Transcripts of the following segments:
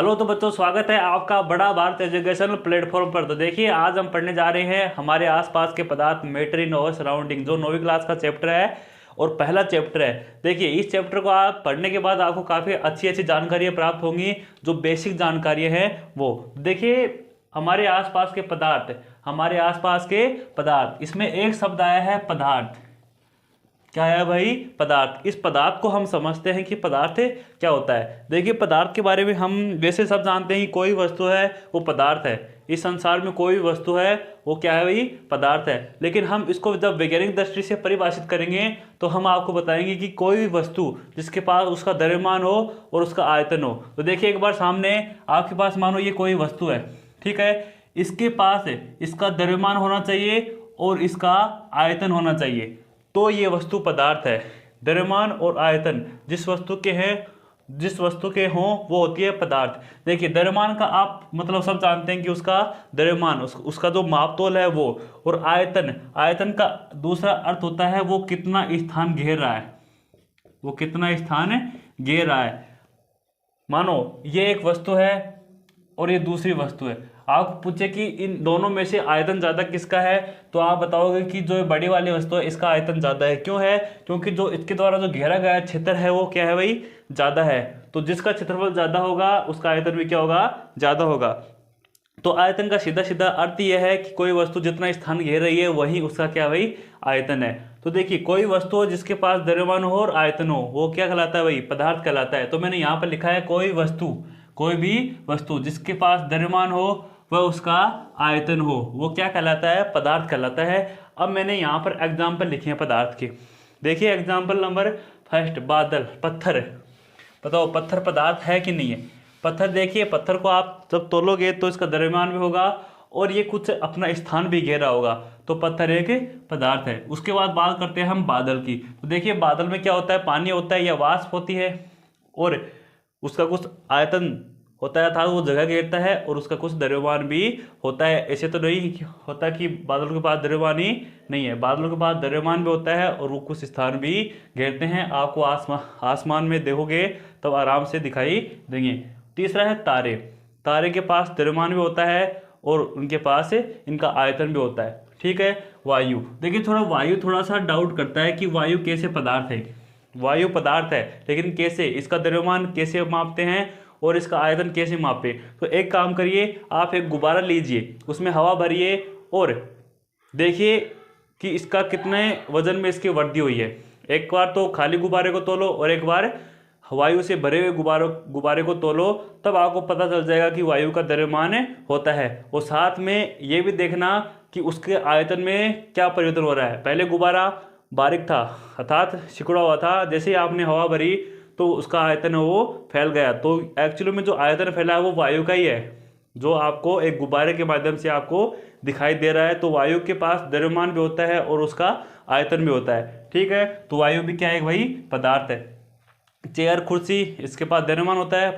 Hello तो बच्चों, स्वागत है आपका बड़ा भारत एजुकेशनल प्लेटफॉर्म पर। तो देखिए, आज हम पढ़ने जा रहे हैं हमारे आसपास के पदार्थ, मैटर इन और सराउंडिंग, जो 9वीं क्लास का चैप्टर है और पहला चैप्टर है। देखिए, इस चैप्टर को आप पढ़ने के बाद आपको काफ़ी अच्छी अच्छी जानकारियाँ प्राप्त होंगी। जो बेसिक जानकारियाँ हैं वो देखिए, हमारे आसपास के पदार्थ, हमारे आसपास के पदार्थ, इसमें एक शब्द आया है पदार्थ। क्या है भाई? पदार्थ। इस पदार्थ को हम समझते हैं कि पदार्थ क्या होता है। देखिए, पदार्थ के बारे में हम वैसे सब जानते हैं कि कोई वस्तु है वो पदार्थ है। इस संसार में कोई वस्तु है वो क्या है भाई? पदार्थ है। लेकिन हम इसको जब वैज्ञानिक दृष्टि से परिभाषित करेंगे तो हम आपको बताएंगे कि कोई भी वस्तु जिसके पास उसका द्रव्यमान हो और उसका आयतन हो। तो देखिए, एक बार सामने आपके पास मानो ये कोई वस्तु है, ठीक है। इसके पास इसका द्रव्यमान होना चाहिए और इसका आयतन होना चाहिए, तो ये वस्तु पदार्थ है। द्रव्यमान और आयतन जिस वस्तु के हों वो होती है पदार्थ। देखिए, द्रव्यमान का आप मतलब सब जानते हैं कि उसका द्रव्यमान, उसका जो मापतोल है वो, और आयतन, आयतन का दूसरा अर्थ होता है वो कितना स्थान घेर रहा है, वो कितना स्थान घेर रहा है। मानो ये एक वस्तु है और ये दूसरी वस्तु है। आप पूछे कि इन दोनों में से आयतन ज़्यादा किसका है, तो आप बताओगे कि जो बड़ी वाली वस्तु है इसका आयतन ज़्यादा है। क्यों है? क्योंकि जो इसके द्वारा जो घेरा गया क्षेत्र है वो क्या है भाई? ज़्यादा है। तो जिसका क्षेत्रफल ज़्यादा होगा उसका आयतन भी क्या होगा? ज़्यादा होगा। तो आयतन का सीधा सीधा अर्थ यह है कि कोई वस्तु जितना स्थान घेर रही है वही उसका क्या भाई? आयतन है। तो देखिए, कोई वस्तु हो जिसके पास द्रव्यमान हो और आयतन हो वो क्या कहलाता है भाई? पदार्थ कहलाता है। तो मैंने यहाँ पर लिखा है कोई वस्तु, कोई भी वस्तु जिसके पास द्रव्यमान हो वह उसका आयतन हो, वो क्या कहलाता है? पदार्थ कहलाता है। अब मैंने यहाँ पर एग्जाम्पल लिखे हैं पदार्थ के। देखिए, एग्जाम्पल नंबर फर्स्ट, बादल, पत्थर। बताओ, पत्थर पदार्थ है कि नहीं है? पत्थर, देखिए, पत्थर को आप जब तोलोगे तो इसका द्रव्यमान भी होगा और ये कुछ अपना स्थान भी घेरा होगा, तो पत्थर एक पदार्थ है। उसके बाद बात करते हैं हम बादल की। तो देखिए, बादल में क्या होता है? पानी होता है या वाष्प होती है, और उसका कुछ आयतन होता है अर्थात वो जगह घेरता है, और उसका कुछ द्रव्यमान भी होता है। ऐसे तो नहीं होता कि बादल के पास द्रव्यमान ही नहीं है, बादलों के पास द्रव्यमान भी होता है और वो कुछ स्थान भी घेरते हैं। आपको आसमान में देखोगे तब आराम से दिखाई देंगे। तीसरा है तारे। तारे के पास द्रव्यमान भी होता है और उनके पास इनका आयतन भी होता है, ठीक है। वायु, देखिए, वायु थोड़ा सा डाउट करता है कि वायु कैसे पदार्थ है। वायु पदार्थ है, लेकिन कैसे? इसका द्रव्यमान कैसे मापते हैं और इसका आयतन कैसे मापे? तो एक काम करिए, आप एक गुब्बारा लीजिए, उसमें हवा भरिए और देखिए कि इसका कितने वजन में इसकी वृद्धि हुई है। एक बार तो खाली गुब्बारे को तोलो और एक बार वायु से भरे हुए गुब्बारे को तोलो, तब आपको पता चल जाएगा कि वायु का द्रव्यमान होता है। और साथ में ये भी देखना कि उसके आयतन में क्या परिवर्तन हो रहा है। पहले गुब्बारा बारीक था अर्थात सिकुड़ा हुआ था, जैसे ही आपने हवा भरी तो उसका आयतन है वो फैल गया। तो एक्चुअली में जो आयतन फैला है वो वायु का ही है, जो आपको एक गुब्बारे के माध्यम से आपको दिखाई दे रहा है। तो वायु के पास द्रव्यमान भी होता है और उसका आयतन भी होता है, ठीक है। तो वायु भी क्या है भाई? पदार्थ है। चेयर, कुर्सी, इसके पास द्रव्यमान होता है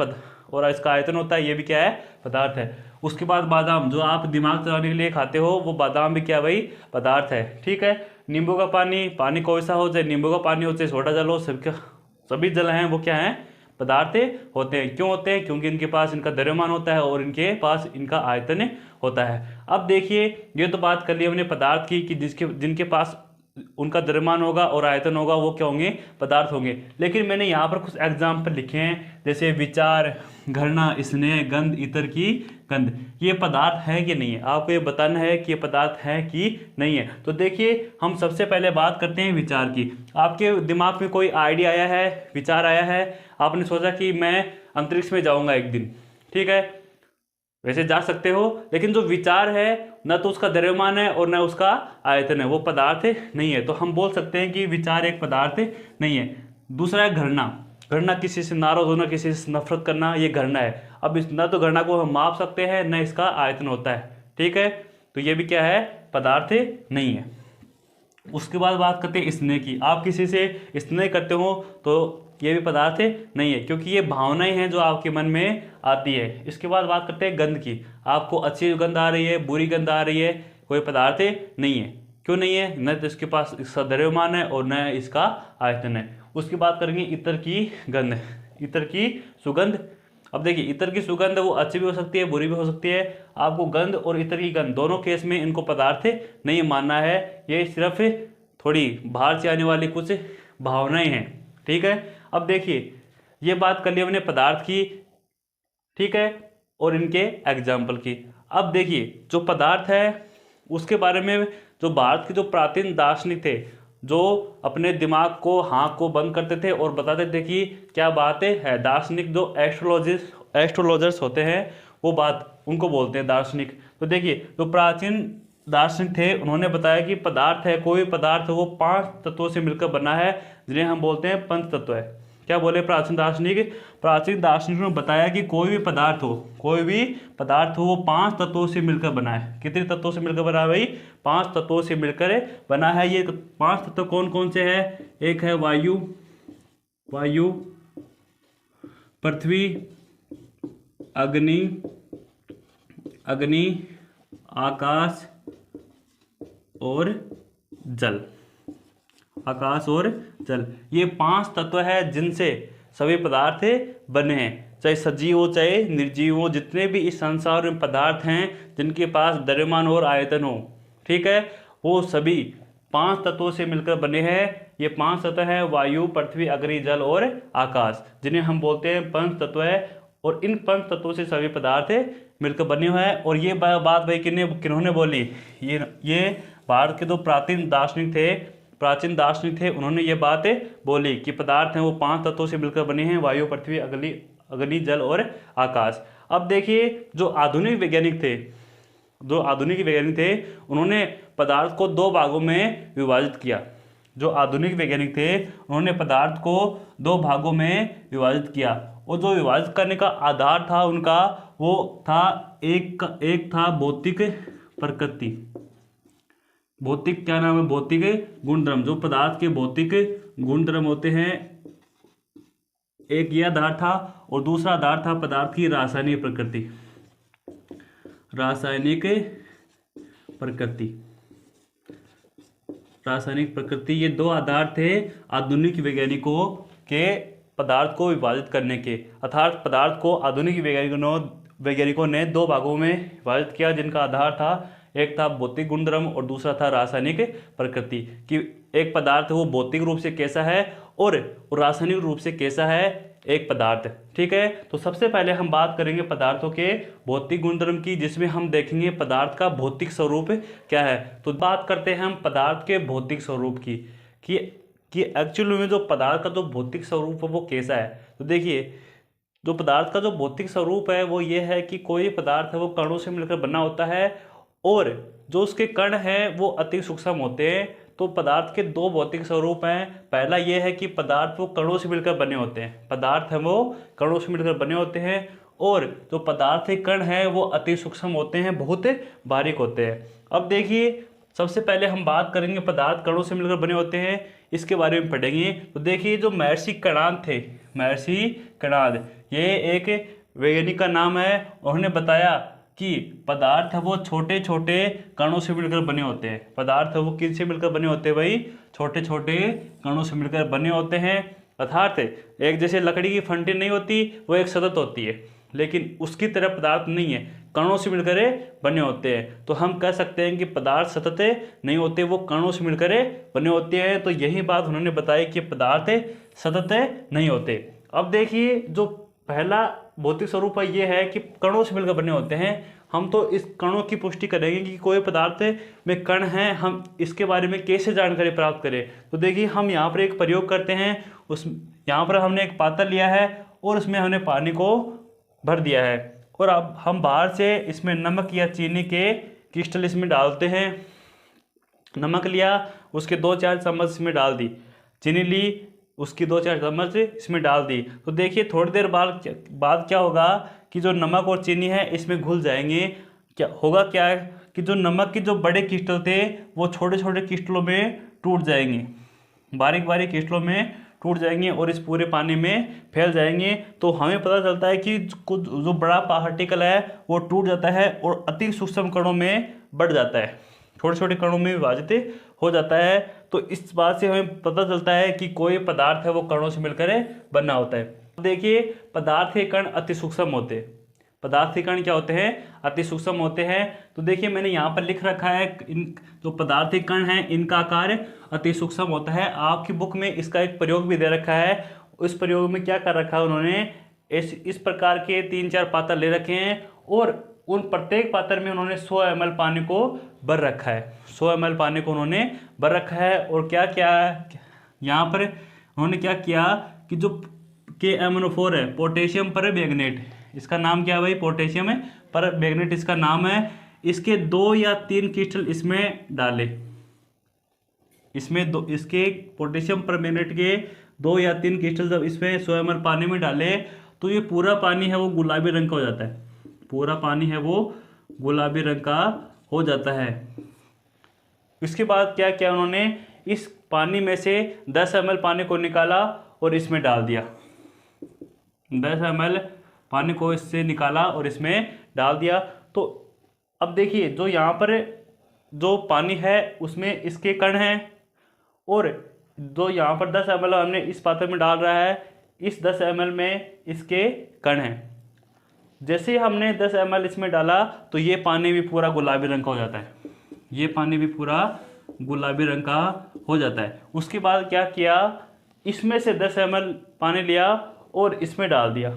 और इसका आयतन होता है, ये भी क्या है? पदार्थ है। उसके बाद बादाम, जो आप दिमाग चलाने के लिए खाते हो, वो बादाम भी क्या भाई? पदार्थ है, ठीक है। नींबू का पानी, पानी कोई सा हो, चाहे नींबू का पानी हो चाहे छोटा जल हो, सभी जल हैं वो क्या हैं? पदार्थ होते हैं। क्यों होते हैं? क्योंकि इनके पास इनका द्रव्यमान होता है और इनके पास इनका आयतन होता है। अब देखिए, ये तो बात कर ली हमने पदार्थ की कि जिनके पास उनका द्रव्यमान होगा और आयतन होगा वो क्या होंगे? पदार्थ होंगे। लेकिन मैंने यहाँ पर कुछ एग्जाम्पल लिखे हैं, जैसे विचार, घृणा, स्नेह, गंध, इतर की गंध। ये पदार्थ है कि नहीं है? आपको ये बताना है कि ये पदार्थ है कि नहीं है। तो देखिए, हम सबसे पहले बात करते हैं विचार की। आपके दिमाग में कोई आइडिया आया है, विचार आया है, आपने सोचा कि मैं अंतरिक्ष में जाऊँगा एक दिन, ठीक है। वैसे जा सकते हो, लेकिन जो विचार है न तो उसका द्रव्यमान है और न उसका आयतन है, वो पदार्थ नहीं है। तो हम बोल सकते हैं कि विचार एक पदार्थ नहीं है। दूसरा है घृणा। घृणा, किसी से नाराज होना, किसी से नफरत करना, ये घृणा है। अब न तो घृणा को हम माप सकते हैं न इसका आयतन होता है, ठीक है। तो ये भी क्या है? पदार्थ नहीं है। उसके बाद बात करते हैं स्नेह की। आप किसी से स्नेह करते हो तो ये भी पदार्थ नहीं है, क्योंकि ये भावनाएं हैं जो आपके मन में आती है। इसके बाद बात करते हैं गंध की। आपको अच्छी गंध आ रही है, बुरी गंध आ रही है, कोई पदार्थ नहीं है। क्यों नहीं है? न तो इसके पास इसका द्रव्यमान है और न इसका आयतन है। उसकी बात करेंगे इत्र की गंध, इत्र की सुगंध। अब देखिए इत्र की सुगंध वो अच्छी भी हो सकती है, बुरी भी हो सकती है। आपको गंध और इत्र की गंध दोनों केस में इनको पदार्थ नहीं मानना है, ये सिर्फ थोड़ी बाहर से आने वाली कुछ भावनाएं हैं। ठीक है, अब देखिए ये बात कर ली हमने पदार्थ की, ठीक है, और इनके एग्जाम्पल की। अब देखिए जो पदार्थ है उसके बारे में जो भारत के जो प्राचीन दार्शनिक थे, जो अपने दिमाग को हाँ को बंद करते थे और बताते थे कि क्या बात है, दार्शनिक जो एस्ट्रोलॉजर्स होते हैं वो बात उनको बोलते हैं दार्शनिक। तो देखिए जो प्राचीन दार्शनिक थे उन्होंने बताया कि पदार्थ है, कोई पदार्थ वो 5 तत्वों से मिलकर बना है, जिन्हें हम बोलते हैं पंच तत्व है। क्या बोले प्राचीन दार्शनिक? प्राचीन दार्शनिकों ने बताया कि कोई भी पदार्थ हो वो 5 तत्वों से मिलकर बना है। कितने तत्वों से मिलकर बना है भाई? 5 तत्वों से मिलकर बना है। ये 5 तत्व कौन कौन से हैं? एक है वायु, पृथ्वी, अग्नि, आकाश और जल। आकाश और जल, ये 5 तत्व है जिनसे सभी पदार्थ बने हैं, चाहे सजीव हो चाहे निर्जीव हो। जितने भी इस संसार में पदार्थ हैं जिनके पास द्रव्यमान और आयतन हो, ठीक है, वो सभी 5 तत्वों से मिलकर बने हैं। ये 5 तत्व हैं वायु, पृथ्वी, अग्नि, जल और आकाश, जिन्हें हम बोलते हैं पंच तत्व है। और इन पंच तत्वों से सभी पदार्थ मिलकर बने हुए हैं। और ये बात भाई किन्होंने बोली? ये भारत के जो प्राचीन दार्शनिक थे उन्होंने ये बात बोली कि पदार्थ हैं वो 5 तत्वों से मिलकर बने हैं, वायु, पृथ्वी, अग्नि, जल और आकाश। अब देखिए जो आधुनिक वैज्ञानिक थे उन्होंने पदार्थ को 2 भागों में विभाजित किया। जो आधुनिक वैज्ञानिक थे उन्होंने पदार्थ को 2 भागों में विभाजित किया। और जो विभाजित करने का आधार था उनका, वो था एक था भौतिक प्रकृति, भौतिक क्या नाम है? भौतिक गुणधर्म। जो पदार्थ के भौतिक गुणधर्म होते हैं, एक ये आधार था। और दूसरा आधार था पदार्थ की रासायनिक प्रकृति। ये 2 आधार थे आधुनिक वैज्ञानिकों के पदार्थ को विभाजित करने के। अर्थात पदार्थ को आधुनिक वैज्ञानिकों ने 2 भागों में विभाजित किया, जिनका आधार था, एक था भौतिक गुणधर्म और दूसरा था रासायनिक प्रकृति। कि एक पदार्थ वो भौतिक रूप से कैसा है और रासायनिक रूप से कैसा है एक पदार्थ। ठीक है, तो सबसे पहले हम बात करेंगे पदार्थों के भौतिक गुणधर्म की, जिसमें हम देखेंगे पदार्थ का भौतिक स्वरूप क्या है। तो बात करते हैं हम पदार्थ के भौतिक स्वरूप की कि एक्चुअली में जो पदार्थ का जो भौतिक स्वरूप है वो कैसा है। तो देखिए जो पदार्थ का जो भौतिक स्वरूप है वो ये है कि कोई पदार्थ है वो कणों से मिलकर बना होता है और जो उसके कण हैं वो अति सूक्ष्म होते हैं। तो पदार्थ के 2 भौतिक स्वरूप हैं। पहला ये है कि पदार्थ वो कणों से मिलकर बने होते हैं, और जो पदार्थ के कण हैं वो अति सूक्ष्म होते हैं, बहुत बारीक होते हैं। अब देखिए सबसे पहले हम बात करेंगे पदार्थ कणों से मिलकर बने होते हैं, इसके बारे में पढ़ेंगे। तो देखिए जो महर्षि कणाद ये एक वैज्ञानिक का नाम है। उन्होंने बताया कि पदार्थ है वो छोटे छोटे कणों से मिलकर बने होते हैं। पदार्थ है वो किन से मिलकर बने होते हैं भाई? छोटे छोटे कणों से मिलकर बने होते हैं। अर्थात एक जैसे लकड़ी की फंटी नहीं होती, वो एक सतत होती है, लेकिन उसकी तरह पदार्थ नहीं है, कणों से मिलकर बने होते हैं। तो हम कह सकते हैं कि पदार्थ सतत नहीं होते, वो कणों से मिलकर बने होते हैं। तो यही बात उन्होंने बताई कि पदार्थ सतत नहीं होते। अब देखिए जो पहला भौतिक स्वरूप है ये है कि कणों से मिलकर बने होते हैं। हम तो इस कणों की पुष्टि करेंगे कि कोई पदार्थ में कण हैं, हम इसके बारे में कैसे जानकारी प्राप्त करें। तो देखिए हम यहाँ पर एक प्रयोग करते हैं। यहाँ पर हमने एक पात्र लिया है और उसमें हमने पानी को भर दिया है, और अब हम बाहर से इसमें नमक या चीनी के क्रिस्टल इसमें डालते हैं। नमक लिया, उसके 2-4 चम्मच इसमें डाल दी, चीनी ली, उसकी 2-4 चम्मच इसमें डाल दी। तो देखिए थोड़ी देर बाद क्या होगा कि जो नमक और चीनी है इसमें घुल जाएंगे। क्या होगा कि जो नमक के जो बड़े क्रिस्टल थे वो छोटे छोटे क्रिस्टलों में टूट जाएंगे, बारीक बारीक क्रिस्टलों में टूट जाएंगे और इस पूरे पानी में फैल जाएंगे। तो हमें पता चलता है कि कुछ जो बड़ा पार्टिकल है वो टूट जाता है और अति सूक्ष्म कणों में बढ़ जाता है, छोटे छोटे कणों में विभाजित हो जाता है। तो इस बात से हमें पता चलता है कि कोई पदार्थ है वो कणों से मिलकर बना होता है। देखिए पदार्थ के कण अति सूक्ष्म होते हैं। पदार्थ के कण क्या होते हैं? अति सूक्ष्म होते हैं। तो देखिए मैंने यहाँ पर लिख रखा है, इन जो पदार्थ के कण हैं इनका आकार अति सूक्ष्म होता है। आपकी बुक में इसका एक प्रयोग भी दे रखा है। उस प्रयोग में क्या कर रखा है उन्होंने, इस प्रकार के 3-4 पात्र ले रखे हैं और उन प्रत्येक पात्र में उन्होंने 100 ml पानी को भर रखा है। 100 ml पानी को उन्होंने भर रखा है। और क्या क्या यहाँ पर उन्होंने क्या किया कि जो KMnO4 है, पोटेशियम परमैंगनेट, इसका नाम क्या है भाई? पोटेशियम है परमैंगनेट इसका नाम है। इसके 2 या 3 क्रिस्टल इसमें डाले। इसमें इसके पोटेशियम परमैंगनेट के 2 या 3 क्रिस्टल जब इसमें 100 ml पानी में डाले तो ये पूरा पानी है वो गुलाबी रंग का हो जाता है। पूरा पानी है वो गुलाबी रंग का हो जाता है। इसके बाद क्या किया उन्होंने, इस पानी में से 10 ml पानी को निकाला और इसमें डाल दिया। 10 ml पानी को इससे निकाला और इसमें डाल दिया। तो अब देखिए जो यहाँ पर जो पानी है उसमें इसके कण हैं और जो यहाँ पर 10 ml हमने इस पात्र में डाल रहा है, इस 10 ml में इसके कण हैं। जैसे ही हमने 10 ml इसमें डाला तो ये पानी भी पूरा गुलाबी रंग का हो जाता है। ये पानी भी पूरा गुलाबी रंग का हो जाता है। उसके बाद क्या किया, इसमें से 10 ml पानी लिया और इसमें डाल दिया।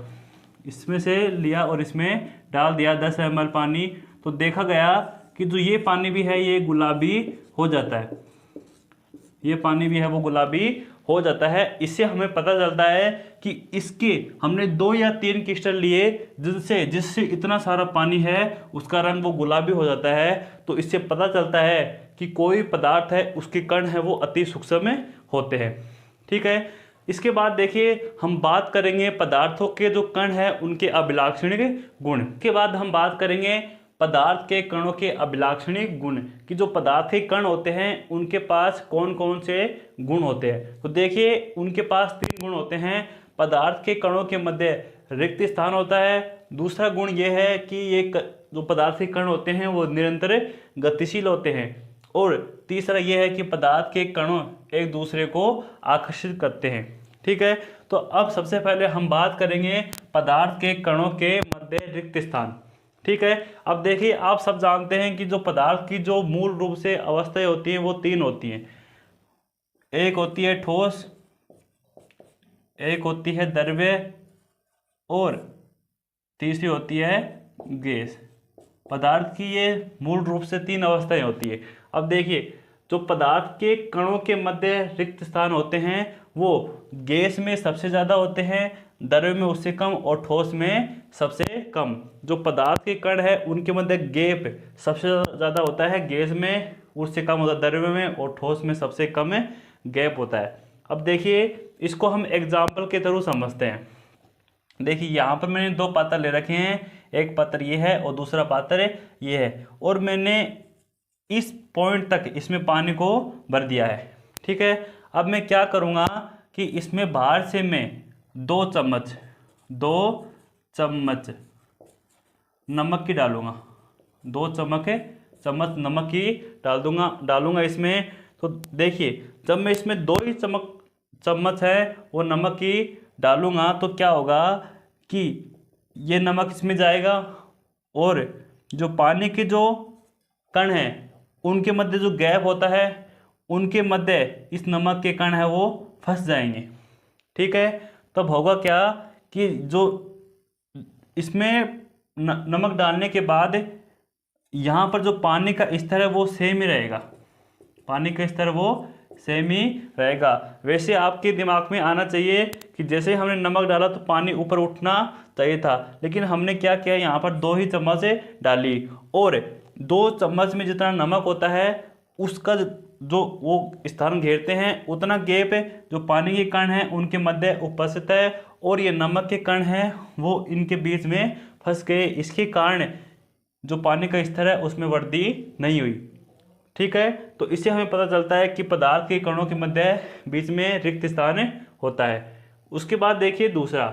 इसमें से लिया और इसमें डाल दिया 10 ml पानी। तो देखा गया कि जो ये पानी भी है ये गुलाबी हो जाता है। ये पानी भी है वो गुलाबी हो जाता है। इससे हमें पता चलता है कि इसके हमने 2 या 3 क्रिस्टल लिए जिससे इतना सारा पानी है उसका रंग वो गुलाबी हो जाता है। तो इससे पता चलता है कि कोई पदार्थ है उसके कण है वो अति सूक्ष्म होते हैं। ठीक है। इसके बाद देखिए हम बात करेंगे पदार्थों के जो कण हैं उनके अभिलाक्षणिक गुण। के बाद हम बात करेंगे पदार्थ के कणों के अभिलाक्षणिक गुण कि जो पदार्थ के कण होते हैं उनके पास कौन कौन से गुण होते हैं। तो देखिए उनके पास 3 गुण होते हैं। पदार्थ के कणों के मध्य रिक्त स्थान होता है। दूसरा गुण ये है कि ये जो पदार्थ के कण होते हैं वो निरंतर गतिशील होते हैं। और तीसरा ये है कि पदार्थ के कणों एक दूसरे को आकर्षित करते हैं। ठीक है। तो अब सबसे पहले हम बात करेंगे पदार्थ के कणों के मध्य रिक्त स्थान। ठीक है। अब देखिए आप सब जानते हैं कि जो पदार्थ की जो मूल रूप से अवस्थाएं होती हैं वो 3 होती हैं। एक होती है ठोस, एक होती है द्रव्य और तीसरी होती है गैस। पदार्थ की ये मूल रूप से 3 अवस्थाएं होती है। अब देखिए जो पदार्थ के कणों के मध्य रिक्त स्थान होते हैं वो गैस में सबसे ज़्यादा होते हैं, द्रव्य में उससे कम और ठोस में सबसे कम। जो पदार्थ के कण है उनके मध्य गैप सबसे ज़्यादा होता है, गैस में उससे कम होता है द्रव्य में, और ठोस में सबसे कम गैप होता है। अब देखिए इसको हम एग्जाम्पल के थ्रू समझते हैं। देखिए यहाँ पर मैंने 2 पात्र ले रखे हैं, एक पात्र ये है और दूसरा पात्र ये है, और मैंने इस पॉइंट तक इसमें पानी को भर दिया है। ठीक है। अब मैं क्या करूँगा कि इसमें बाहर से मैं 2 चम्मच नमक की डालूँगा। 2 चम्मच नमक की डालूँगा इसमें। तो देखिए जब मैं इसमें 2 ही चम्मच है वो नमक की डालूँगा तो क्या होगा कि ये नमक इसमें जाएगा और जो पानी के जो कण हैं उनके मध्य जो गैप होता है उनके मध्य इस नमक के कण है वो फंस जाएंगे। ठीक है। तब होगा क्या कि जो इसमें नमक डालने के बाद यहाँ पर जो पानी का स्तर है वो सेम ही रहेगा। पानी का स्तर वो सेम ही रहेगा। वैसे आपके दिमाग में आना चाहिए कि जैसे हमने नमक डाला तो पानी ऊपर उठना चाहिए था, लेकिन हमने क्या किया यहाँ पर 2 ही चम्मच डाली और 2 चम्मच में जितना नमक होता है उसका जो वो स्थान घेरते हैं उतना गैप जो पानी के कण हैं उनके मध्य उपस्थित है और ये नमक के कण हैं वो इनके बीच में फंस गए। इसके कारण जो पानी का स्तर है उसमें वृद्धि नहीं हुई। ठीक है। तो इससे हमें पता चलता है कि पदार्थ के कणों के मध्य बीच में रिक्त स्थान होता है। उसके बाद देखिए दूसरा,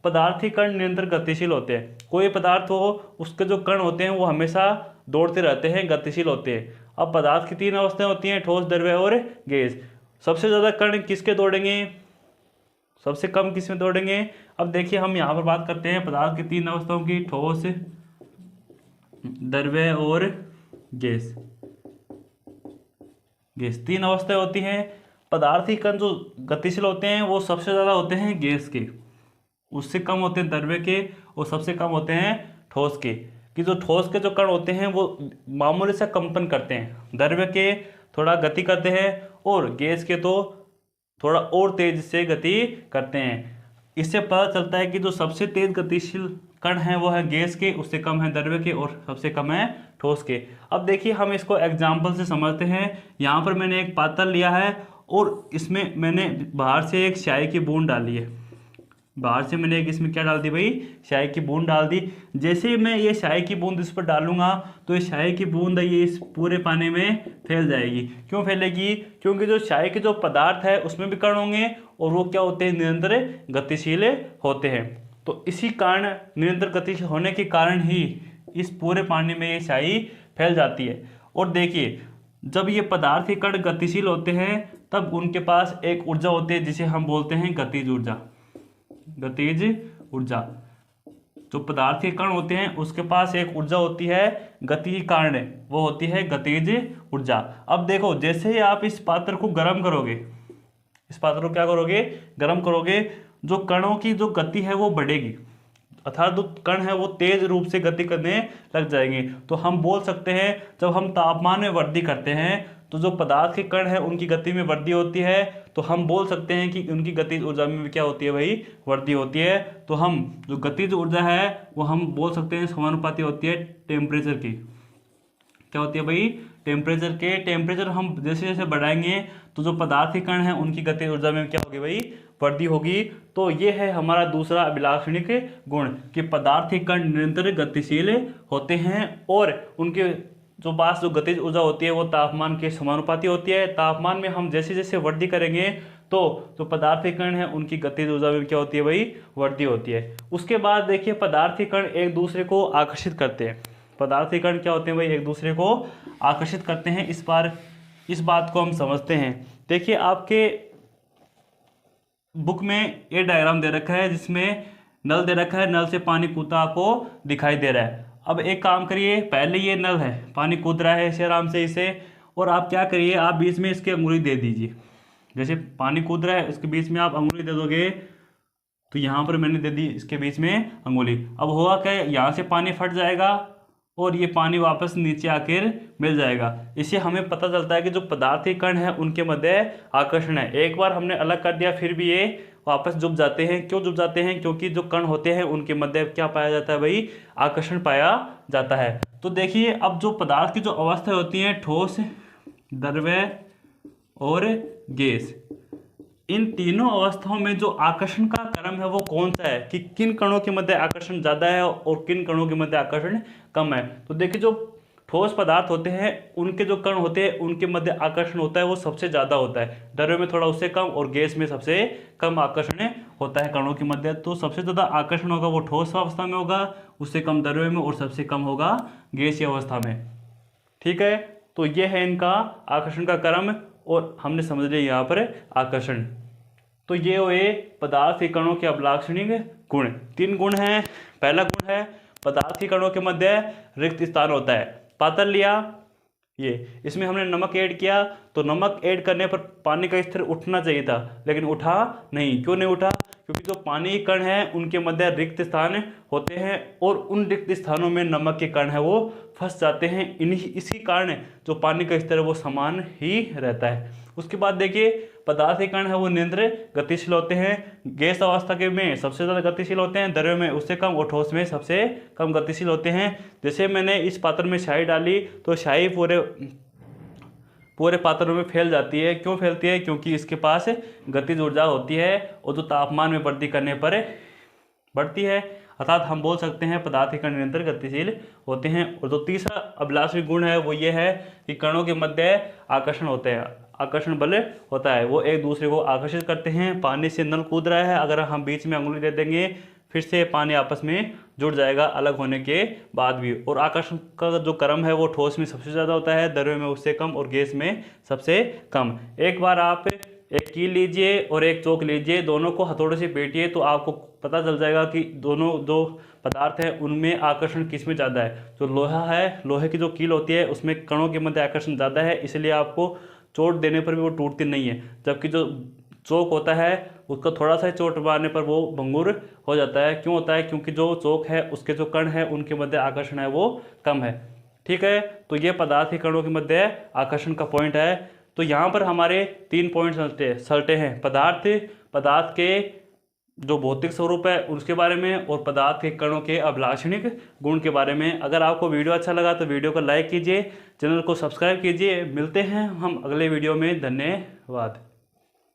पदार्थ के कण निरंतर गतिशील होते हैं। कोई पदार्थ हो उसके जो कण होते हैं वो हमेशा दौड़ते रहते हैं, गतिशील होते हैं। अब पदार्थ की 3 अवस्थाएं होती हैं, ठोस, द्रव्य और गैस। सबसे ज़्यादा कण किसके दौड़ेंगे? सबसे कम किस में तोड़ेंगे। अब देखिए हम यहाँ पर बात करते हैं पदार्थ की 3 अवस्थाओं की, ठोस, द्रव्य और गैस। गैस 3 अवस्थाएं होती हैं। पदार्थीय कण जो गतिशील होते हैं वो सबसे ज़्यादा होते हैं गैस के, उससे कम होते हैं द्रव्य के, और सबसे कम होते हैं ठोस के। कि जो ठोस के जो कण होते हैं वो मामूली सा कंपन करते हैं, द्रव्य के थोड़ा गति करते हैं, और गैस के तो थोड़ा और तेज से गति करते हैं। इससे पता चलता है कि जो सबसे तेज गतिशील कण है वो है गैस के, उससे कम है द्रव्य के, और सबसे कम है ठोस के। अब देखिए हम इसको एग्जाम्पल से समझते हैं। यहाँ पर मैंने एक पात्र लिया है और इसमें मैंने बाहर से एक स्याही की बूंद डाली है। बाहर से मैंने एक इसमें क्या डाल दी भाई, स्याही की बूंद डाल दी। जैसे ही मैं ये स्याही की बूंद इस पर डालूंगा तो ये स्याही की बूंद ये इस पूरे पानी में फैल जाएगी। क्यों फैलेगी? क्योंकि जो स्याही के जो पदार्थ है उसमें भी कण होंगे, और वो क्या होते हैं, निरंतर गतिशील होते हैं। तो इसी कारण निरंतर गतिशील होने के कारण ही इस पूरे पानी में ये स्याही फैल जाती है। और देखिए जब ये पदार्थ के कण गतिशील होते हैं तब उनके पास एक ऊर्जा होती है जिसे हम बोलते हैं गतिज ऊर्जा। गतिज ऊर्जा, जो पदार्थ के कण होते हैं उसके पास एक ऊर्जा होती है गति के कारण, वो होती है गतिज ऊर्जा। अब देखो जैसे ही आप इस पात्र को गर्म करोगे, इस पात्र को क्या करोगे, गर्म करोगे, जो कणों की जो गति है वो बढ़ेगी, अर्थात जो कण है वो तेज रूप से गति करने लग जाएंगे। तो हम बोल सकते हैं जब हम तापमान में वृद्धि करते हैं तो जो पदार्थ के कण है उनकी गति में वृद्धि होती है, तो हम बोल सकते हैं कि उनकी गतिज ऊर्जा में भी क्या होती है भाई, वृद्धि होती है। तो हम जो गतिज ऊर्जा है वो हम बोल सकते हैं समानुपाती होती है टेम्परेचर की। क्या होती है भाई, टेम्परेचर के। टेम्परेचर हम जैसे जैसे बढ़ाएंगे तो जो पदार्थ के कण है उनकी गतिज ऊर्जा में क्या होगी भाई, वृद्धि होगी। तो ये है हमारा दूसरा अभिलाक्षणिक गुण कि पदार्थ के कण निरंतर गतिशील होते हैं, और उनके जो पास जो गतिज ऊर्जा होती है वो तापमान के समानुपाती होती है। तापमान में हम जैसे जैसे वृद्धि करेंगे तो जो पदार्थ के कण है उनकी गतिज ऊर्जा में क्या होती है भाई, वृद्धि होती है। उसके बाद देखिए पदार्थ के कण एक दूसरे को आकर्षित करते हैं। पदार्थ के कण क्या होते हैं भाई, एक दूसरे को आकर्षित करते हैं। इस बात को हम समझते हैं। देखिए आपके बुक में ये डायग्राम दे रखा है जिसमें नल दे रखा है, नल से पानी कूदता आपको दिखाई दे रहा है। अब एक काम करिए, पहले ये नल है, पानी कूद रहा है इसे आराम से इसे, और आप क्या करिए, आप बीच में इसके अंगुली दे दीजिए। जैसे पानी कूद रहा है इसके बीच में आप अंगुली दे दोगे, तो यहाँ पर मैंने दे दी इसके बीच में अंगुली। अब होगा क्या, यहाँ से पानी फट जाएगा और ये पानी वापस नीचे आकर मिल जाएगा। इससे हमें पता चलता है कि जो पदार्थीय कण है उनके मध्य आकर्षण है। एक बार हमने अलग कर दिया फिर भी ये वापस जुड़ जाते हैं। क्यों जुड़ जाते हैं? क्योंकि जो कण होते हैं उनके मध्य क्या पाया जाता है भाई, आकर्षण पाया जाता है। तो देखिए अब जो पदार्थ की जो अवस्थाएं होती हैं, ठोस, द्रव्य और गैस, इन तीनों अवस्थाओं में जो आकर्षण का क्रम है वो कौन सा है, कि किन कणों के मध्य आकर्षण ज़्यादा है और किन कणों के मध्य आकर्षण कम है। तो देखिए जो ठोस पदार्थ होते हैं उनके जो कण होते हैं उनके मध्य आकर्षण होता है वो सबसे ज़्यादा होता है, द्रव्य में थोड़ा उससे कम और गैस में सबसे कम आकर्षण होता है कणों के मध्य। तो सबसे ज़्यादा आकर्षण होगा वो ठोस अवस्था में होगा, उससे कम द्रव्य में, और सबसे कम होगा गैसीय अवस्था में। ठीक है, तो ये है इनका आकर्षण का क्रम, और हमने समझ लिया यहाँ पर आकर्षण। तो ये हुए पदार्थ के कणों के अभिलाक्षणिक गुण। 3 गुण हैं। पहला गुण है पदार्थ के कणों के मध्य रिक्त स्थान होता है। पात्र लिया, ये इसमें हमने नमक ऐड किया, तो नमक ऐड करने पर पानी का स्तर उठना चाहिए था, लेकिन उठा नहीं। क्यों नहीं उठा? क्योंकि जो पानी के कण हैं उनके मध्य रिक्त स्थान होते हैं, और उन रिक्त स्थानों में नमक के कण है वो फंस जाते हैं। इसी कारण जो पानी का स्तर है वो समान ही रहता है। उसके बाद देखिए पदार्थ के कण है वो निरंतर गतिशील होते हैं। गैस अवस्था के में सबसे ज़्यादा गतिशील होते हैं, द्रव्य में उससे कम, और ठोस में सबसे कम गतिशील होते हैं। जैसे मैंने इस पात्र में स्याही डाली तो स्याही पूरे पात्र में फैल जाती है। क्यों फैलती है? क्योंकि इसके पास गतिज ऊर्जा होती है, और जो तापमान में वृद्धि करने पर बढ़ती है। अर्थात हम बोल सकते हैं पदार्थ के कण निरंतर गतिशील होते हैं। और जो तीसरा अभिलाषी गुण है वो ये है कि कणों के मध्य आकर्षण होते हैं, आकर्षण बल होता है, वो एक दूसरे को आकर्षित करते हैं। पानी से नल कूद रहा है, अगर हम बीच में अंगुली दे देंगे फिर से पानी आपस में जुड़ जाएगा अलग होने के बाद भी। और आकर्षण का जो क्रम है वो ठोस में सबसे ज़्यादा होता है, द्रव्य में उससे कम, और गैस में सबसे कम। एक बार आप एक कील लीजिए और एक चोक लीजिए, दोनों को हथौड़े से पीटिए तो आपको पता चल जाएगा कि दोनों जो पदार्थ हैं उनमें आकर्षण किस में ज़्यादा है। जो लोहा है, लोहे की जो कील होती है उसमें कणों के मध्य आकर्षण ज़्यादा है, इसलिए आपको चोट देने पर भी वो टूटती नहीं है। जबकि जो चोक होता है उसका थोड़ा सा चोट मारने पर वो भंगुर हो जाता है। क्यों होता है? क्योंकि जो चोक है उसके जो कण है उनके मध्य आकर्षण है वो कम है। ठीक है, तो ये पदार्थ के कणों के मध्य आकर्षण का पॉइंट है। तो यहाँ पर हमारे 3 पॉइंट सलटे हैं, पदार्थ के जो भौतिक स्वरूप है उसके बारे में और पदार्थ के कणों के अभिलाक्षणिक गुण के बारे में। अगर आपको वीडियो अच्छा लगा तो वीडियो को लाइक कीजिए, चैनल को सब्सक्राइब कीजिए। मिलते हैं हम अगले वीडियो में। धन्यवाद।